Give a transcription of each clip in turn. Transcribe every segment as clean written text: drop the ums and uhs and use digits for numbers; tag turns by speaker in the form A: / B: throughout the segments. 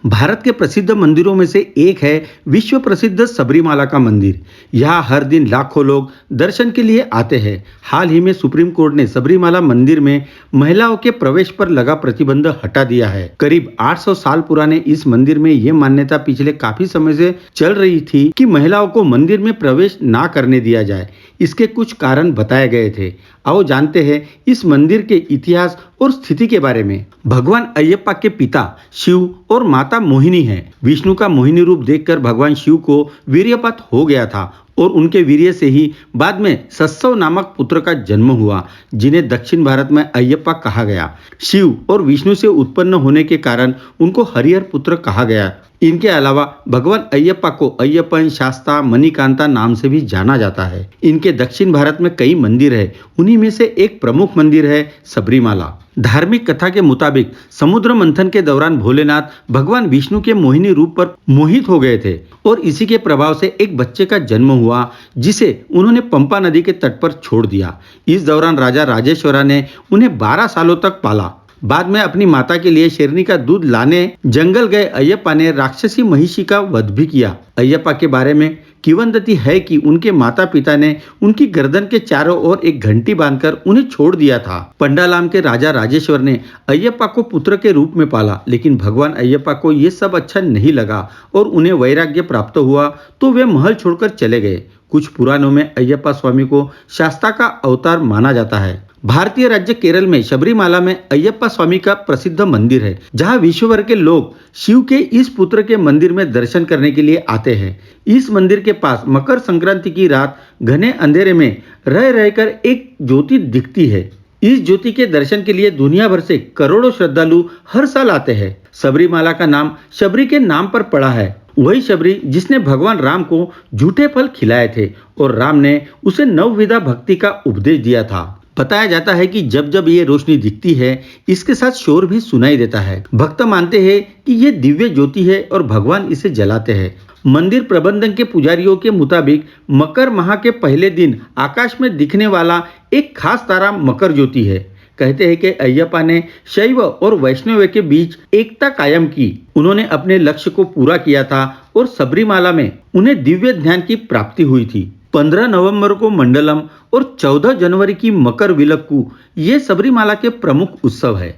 A: भारत के प्रसिद्ध मंदिरों में से एक है विश्व प्रसिद्ध सबरीमाला का मंदिर। यहाँ हर दिन लाखों लोग दर्शन के लिए आते हैं। हाल ही में सुप्रीम कोर्ट ने सबरीमाला मंदिर में महिलाओं के प्रवेश पर लगा प्रतिबंध हटा दिया है। करीब 800 साल पुराने इस मंदिर में ये मान्यता पिछले काफी समय से चल रही थी कि महिलाओं को मंदिर में प्रवेश ना करने दिया जाए। इसके कुछ कारण बताए गए थे। आओ जानते हैं इस मंदिर के इतिहास और स्थिति के बारे में। भगवान अयप्पा के पिता शिव और माता मोहिनी हैं। विष्णु का मोहिनी रूप देखकर भगवान शिव को वीर्यपात हो गया था और उनके वीर्य से ही बाद में सत्सव नामक पुत्र का जन्म हुआ, जिन्हें दक्षिण भारत में अयप्पा कहा गया। शिव और विष्णु से उत्पन्न होने के कारण उनको हरिहर पुत्र कहा गया। इनके अलावा भगवान अयप्पा को अय्यप्पन, शास्ता, मणिकांता नाम से भी जाना जाता है। इनके दक्षिण भारत में कई मंदिर है। उन्हीं में से एक प्रमुख मंदिर है सबरीमाला। धार्मिक कथा के मुताबिक समुद्र मंथन के दौरान भोलेनाथ भगवान विष्णु के मोहिनी रूप पर मोहित हो गए थे और इसी के प्रभाव से एक बच्चे का जन्म हुआ, जिसे उन्होंने पंपा नदी के तट पर छोड़ दिया। इस दौरान राजा राजेश्वरा ने उन्हें 12 सालों तक पाला। बाद में अपनी माता के लिए शेरनी का दूध लाने जंगल गए अयप्पा ने राक्षसी महिषी का वध भी किया। अयप्पा के बारे में किंवदंती है कि उनके माता पिता ने उनकी गर्दन के चारों ओर एक घंटी बांधकर उन्हें छोड़ दिया था। पंडालाम के राजा राजेश्वर ने अयप्पा को पुत्र के रूप में पाला, लेकिन भगवान अयप्पा को ये सब अच्छा नहीं लगा और उन्हें वैराग्य प्राप्त हुआ तो वे महल छोड़कर चले गए। कुछ पुराणों में अयप्पा स्वामी को शास्ता का अवतार माना जाता है। भारतीय राज्य केरल में सबरीमाला में अयप्पा स्वामी का प्रसिद्ध मंदिर है, जहां विश्व भर के लोग शिव के इस पुत्र के मंदिर में दर्शन करने के लिए आते हैं। इस मंदिर के पास मकर संक्रांति की रात घने अंधेरे में रह रहकर एक ज्योति दिखती है। इस ज्योति के दर्शन के लिए दुनिया भर से करोड़ों श्रद्धालु हर साल आते हैं। सबरीमाला का नाम शबरी के नाम पर पड़ा है। वही शबरी जिसने भगवान राम को झूठे फल खिलाए थे और राम ने उसे नवविधा भक्ति का उपदेश दिया था। बताया जाता है कि जब जब ये रोशनी दिखती है, इसके साथ शोर भी सुनाई देता है। भक्त मानते हैं कि ये दिव्य ज्योति है और भगवान इसे जलाते हैं। मंदिर प्रबंधन के पुजारियों के मुताबिक मकर माह के पहले दिन आकाश में दिखने वाला एक खास तारा मकर ज्योति है। कहते हैं कि अयप्पा ने शैव और वैष्णव के बीच एकता कायम की। उन्होंने अपने लक्ष्य को पूरा किया था और सबरीमाला में उन्हें दिव्य ध्यान की प्राप्ति हुई थी। 15 नवंबर को मंडलम और 14 जनवरी की मकर विलक्कू ये सबरीमाला के प्रमुख उत्सव है।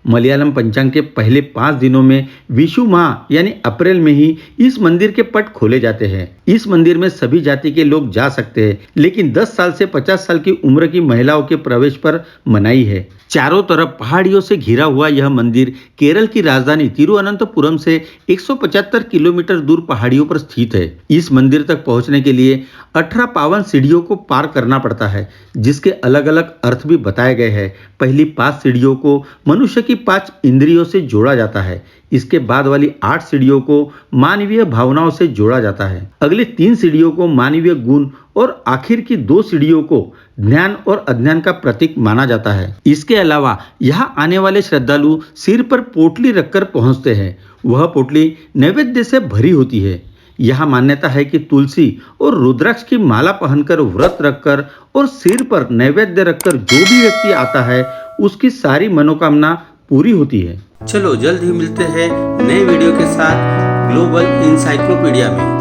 A: मलयालम पंचांग के पहले 5 दिनों में विशु माह यानी अप्रैल में ही इस मंदिर के पट खोले जाते हैं। इस मंदिर में सभी जाति के लोग जा सकते हैं, लेकिन 10 साल से 50 साल की उम्र की महिलाओं के प्रवेश पर मनाही है। चारों तरफ पहाड़ियों से घिरा हुआ यह मंदिर केरल की राजधानी तिरुवनंतपुरम से 175 किलोमीटर दूर पहाड़ियों पर स्थित है। इस मंदिर तक पहुंचने के लिए 18 पावन सीढ़ियों को पार करना पड़ता है, जिसके अलग अलग अर्थ भी बताए गए हैं। पहली 5 सीढ़ियों को मनुष्य की 5 इंद्रियों से जोड़ा जाता है। इसके बाद वाली 8 सीढ़ियों को मानवीय भावनाओं से जोड़ा जाता है। अगले 3 सीढ़ियों को मानवीय गुण और आखिर की 2 सीढ़ियों को ज्ञान और अज्ञान का प्रतीक माना जाता है। इसके अलावा यहाँ आने वाले श्रद्धालु सिर पर पोटली रखकर पहुँचते हैं। वह पोटली नैवेद्य से भरी होती है। यहाँ मान्यता है कि तुलसी और रुद्राक्ष की माला पहनकर, व्रत रखकर और सिर पर नैवेद्य रखकर जो भी व्यक्ति आता है उसकी सारी मनोकामना पूरी होती है। चलो जल्द ही मिलते हैं नए वीडियो के साथ ग्लोबल इंसाइक्लोपीडिया में।